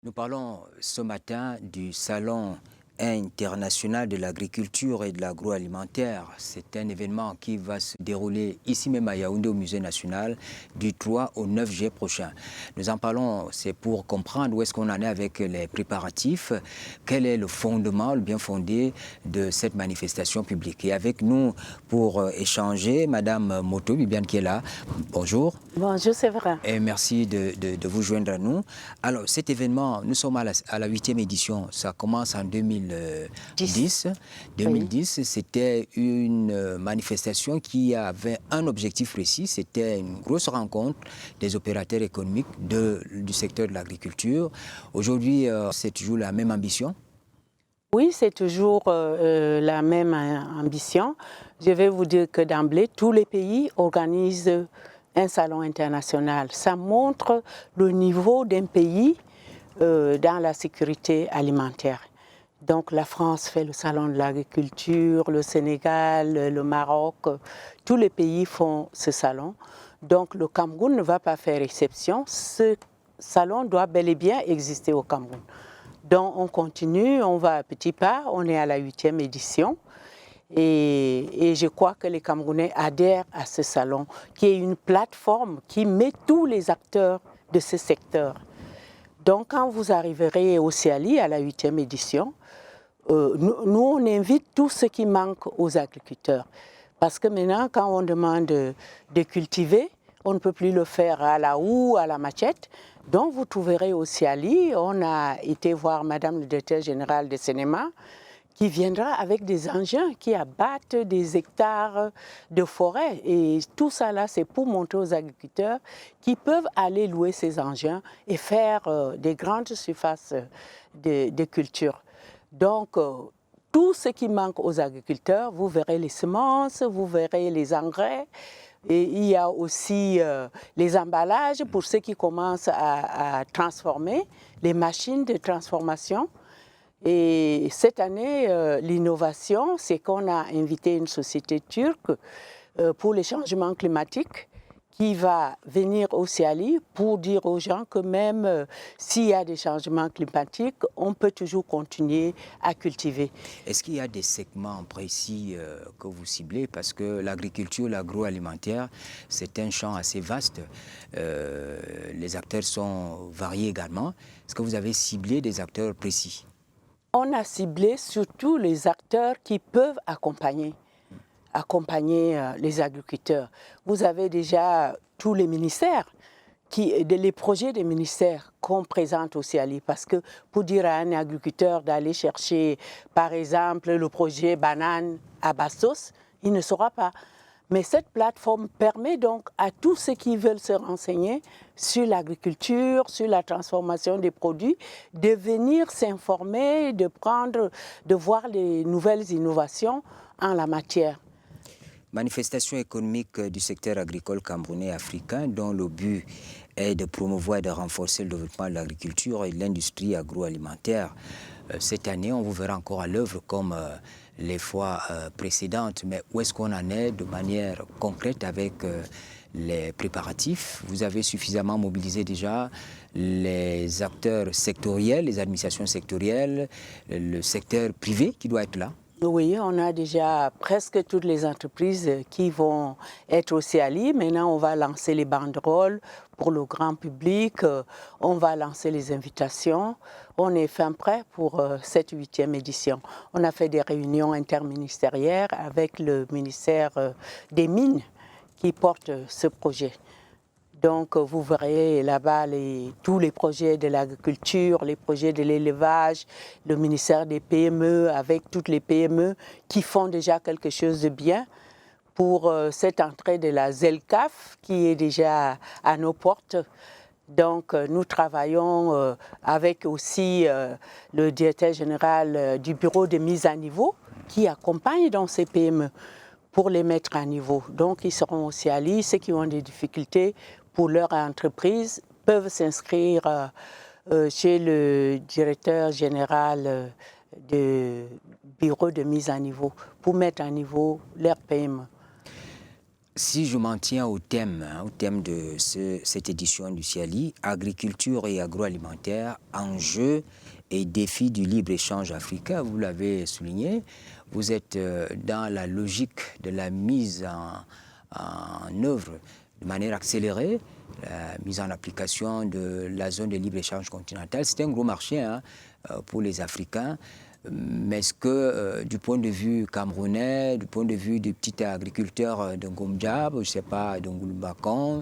Nous parlons ce matin du Salon international de l'agriculture et de l'agroalimentaire. C'est un événement qui va se dérouler ici même à Yaoundé au Musée national du 3 au 9 juillet prochain. Nous en parlons, c'est pour comprendre où est-ce qu'on en est avec les préparatifs, quel est le fondement, le bien fondé de cette manifestation publique. Et avec nous pour échanger, Madame Moto Bibiane qui est là. Bonjour. Bonjour, c'est vrai. Et merci de vous joindre à nous. Alors, cet événement, nous sommes à la 8e édition. Ça commence en 2010. 2010, c'était une manifestation qui avait un objectif précis. C'était une grosse rencontre des opérateurs économiques du secteur de l'agriculture. Aujourd'hui, c'est toujours la même ambition? Oui, c'est toujours la même ambition. Je vais vous dire que d'emblée, tous les pays organisent un salon international. Ça montre le niveau d'un pays dans la sécurité alimentaire. Donc la France fait le salon de l'agriculture, le Sénégal, le Maroc, tous les pays font ce salon. Donc le Cameroun ne va pas faire exception. Ce salon doit bel et bien exister au Cameroun. Donc on continue, on va à petits pas, on est à la 8e édition. Et je crois que les Camerounais adhèrent à ce salon, qui est une plateforme qui met tous les acteurs de ce secteur. Donc quand vous arriverez au CIALI, à la 8e édition, nous, on invite tout ce qui manque aux agriculteurs. Parce que maintenant, quand on demande de cultiver, on ne peut plus le faire à la houe, à la machette. Donc vous trouverez au CIALI, on a été voir Madame le directeur général de cinéma, qui viendra avec des engins qui abattent des hectares de forêt. Et tout ça là, c'est pour montrer aux agriculteurs qui peuvent aller louer ces engins et faire des grandes surfaces de culture. Donc, tout ce qui manque aux agriculteurs, vous verrez les semences, vous verrez les engrais, et il y a aussi les emballages pour ceux qui commencent à transformer, les machines de transformation. Et cette année, l'innovation, c'est qu'on a invité une société turque pour les changements climatiques qui va venir au CIALI pour dire aux gens que même s'il y a des changements climatiques, on peut toujours continuer à cultiver. Est-ce qu'il y a des segments précis que vous ciblez? Parce que l'agriculture, l'agroalimentaire, c'est un champ assez vaste. Les acteurs sont variés également. Est-ce que vous avez ciblé des acteurs précis? On a ciblé surtout les acteurs qui peuvent accompagner les agriculteurs. Vous avez déjà tous les ministères, les projets des ministères qu'on présente au CIALI. Parce que pour dire à un agriculteur d'aller chercher, par exemple, le projet banane à Bastos, il ne saura pas. Mais cette plateforme permet donc à tous ceux qui veulent se renseigner sur l'agriculture, sur la transformation des produits, de venir s'informer, de voir les nouvelles innovations en la matière. Manifestation économique du secteur agricole camerounais et africain dont le but est de promouvoir et de renforcer le développement de l'agriculture et de l'industrie agroalimentaire. Cette année, on vous verra encore à l'œuvre comme les fois précédentes, mais où est-ce qu'on en est de manière concrète avec les préparatifs? Vous avez suffisamment mobilisé déjà les acteurs sectoriels, les administrations sectorielles, le secteur privé qui doit être là? Oui, on a déjà presque toutes les entreprises qui vont être au CIALI. Maintenant, on va lancer les banderoles pour le grand public. On va lancer les invitations. On est fin prêt pour cette 8e édition. On a fait des réunions interministérielles avec le ministère des Mines qui porte ce projet. Donc, vous verrez là-bas tous les projets de l'agriculture, les projets de l'élevage, le ministère des PME, avec toutes les PME qui font déjà quelque chose de bien pour cette entrée de la ZELCAF qui est déjà à nos portes. Donc, nous travaillons avec aussi le directeur général du bureau de mise à niveau qui accompagne dans ces PME pour les mettre à niveau. Donc, ils seront au CIALI, ceux qui ont des difficultés pour leur entreprise peuvent s'inscrire chez le directeur général du bureau de mise à niveau pour mettre à niveau leur PME. Si je m'en tiens au thème de cette édition du CIALI, agriculture et agroalimentaire, enjeux et défis du libre-échange africain, vous l'avez souligné, vous êtes dans la logique de la mise en œuvre de manière accélérée, la mise en application de la zone de libre-échange continentale. C'est un gros marché pour les Africains. Mais est-ce que, du point de vue camerounais, du point de vue des petits agriculteurs de Ngomdiab, je ne sais pas, de Ngouloubakan,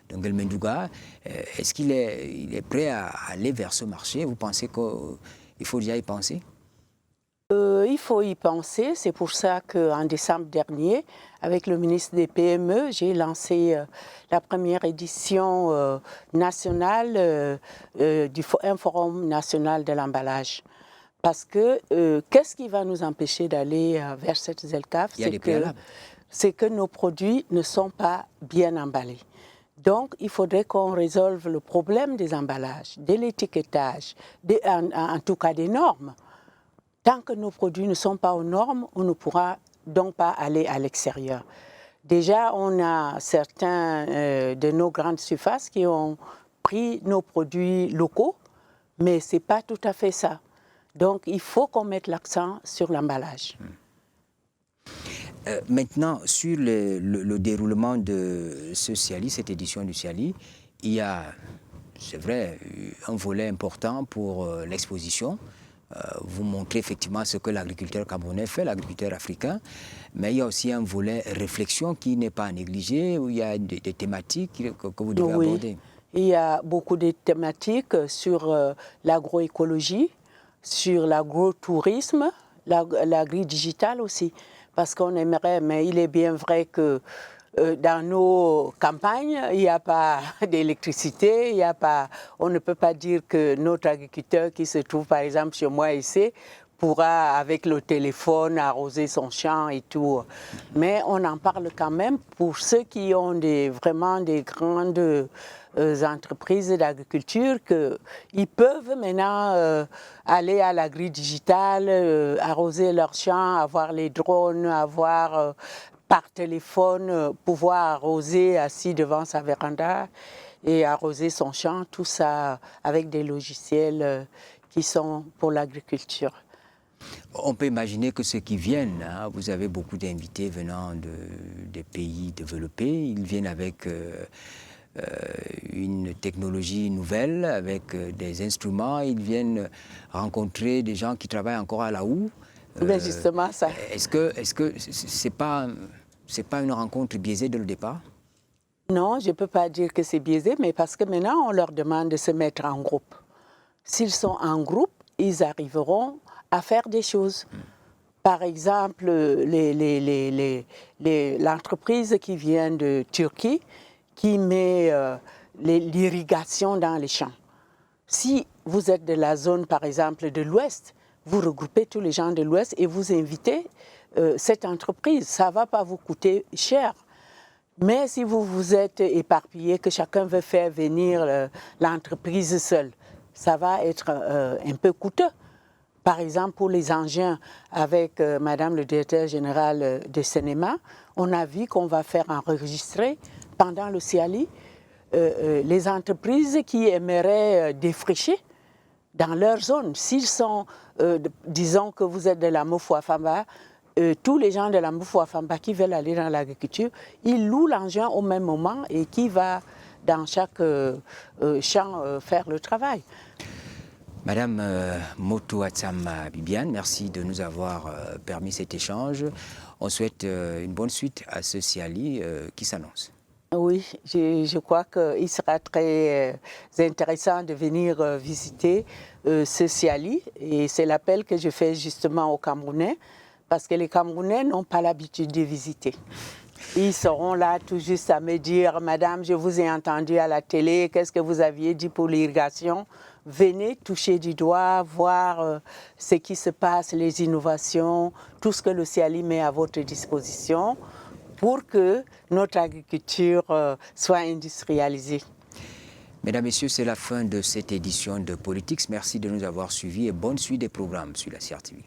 de Ngelmendouga, est-ce qu'il est prêt à aller vers ce marché? Vous pensez qu'il faut déjà y penser? Il faut y penser. C'est pour ça qu'en décembre dernier, avec le ministre des PME, j'ai lancé la première édition nationale un forum national de l'emballage. Parce que qu'est-ce qui va nous empêcher d'aller vers cette ZLCAF? C'est que nos produits ne sont pas bien emballés. Donc, il faudrait qu'on résolve le problème des emballages, de l'étiquetage, en tout cas des normes. Tant que nos produits ne sont pas aux normes, on ne pourra donc pas aller à l'extérieur. Déjà, on a certains de nos grandes surfaces qui ont pris nos produits locaux, mais ce n'est pas tout à fait ça. Donc, il faut qu'on mette l'accent sur l'emballage. Maintenant, sur le déroulement de ce CIALI, cette édition du CIALI, il y a, c'est vrai, un volet important pour l'exposition. Vous montrez effectivement ce que l'agriculteur camerounais fait, l'agriculteur africain, mais il y a aussi un volet réflexion qui n'est pas à négliger, où il y a des thématiques que vous devez aborder. Il y a beaucoup de thématiques sur l'agroécologie, sur l'agrotourisme, l'agri-digital aussi, parce qu'on aimerait, mais il est bien vrai que dans nos campagnes, il n'y a pas d'électricité, on ne peut pas dire que notre agriculteur qui se trouve par exemple chez moi ici pourra avec le téléphone arroser son champ et tout. Mais on en parle quand même pour ceux qui ont vraiment des grandes entreprises d'agriculture, qu'ils peuvent maintenant aller à l'agri-digital, arroser leur champ, avoir les drones, avoir par téléphone, pouvoir arroser assis devant sa véranda et arroser son champ, tout ça avec des logiciels qui sont pour l'agriculture. On peut imaginer que ceux qui viennent, vous avez beaucoup d'invités venant des pays développés, ils viennent avec une technologie nouvelle, avec des instruments, ils viennent rencontrer des gens qui travaillent encore à la houe. Mais justement ça. Est-ce que c'est pas une rencontre biaisée dès le départ? Non, je ne peux pas dire que c'est biaisé, mais parce que maintenant on leur demande de se mettre en groupe. S'ils sont en groupe, ils arriveront à faire des choses. Par exemple, l'entreprise qui vient de Turquie, qui met l'irrigation dans les champs. Si vous êtes de la zone, par exemple, de l'Ouest, vous regroupez tous les gens de l'Ouest et vous invitez cette entreprise. Ça ne va pas vous coûter cher. Mais si vous vous êtes éparpillé, que chacun veut faire venir l'entreprise seule, ça va être un peu coûteux. Par exemple, pour les engins, avec Madame le directeur général de Sénéma, on a vu qu'on va faire enregistrer pendant le CIALI les entreprises qui aimeraient défricher dans leur zone. S'ils sont, disons que vous êtes de la Mofouafamba, tous les gens de la Mofouafamba qui veulent aller dans l'agriculture, ils louent l'engin au même moment et qui va dans chaque champ faire le travail. Madame Moto Atsama Bibiane, merci de nous avoir permis cet échange. On souhaite une bonne suite à ce CIALI qui s'annonce. Oui, je crois qu'il sera très intéressant de venir visiter ce CIALI. Et c'est l'appel que je fais justement aux Camerounais, parce que les Camerounais n'ont pas l'habitude de visiter. Ils seront là tout juste à me dire « Madame, je vous ai entendu à la télé, qu'est-ce que vous aviez dit pour l'irrigation ?» Venez toucher du doigt, voir ce qui se passe, les innovations, tout ce que le CIALI met à votre disposition pour que notre agriculture soit industrialisée. Mesdames, Messieurs, c'est la fin de cette édition de Politics. Merci de nous avoir suivis et bonne suite des programmes sur la CRTV.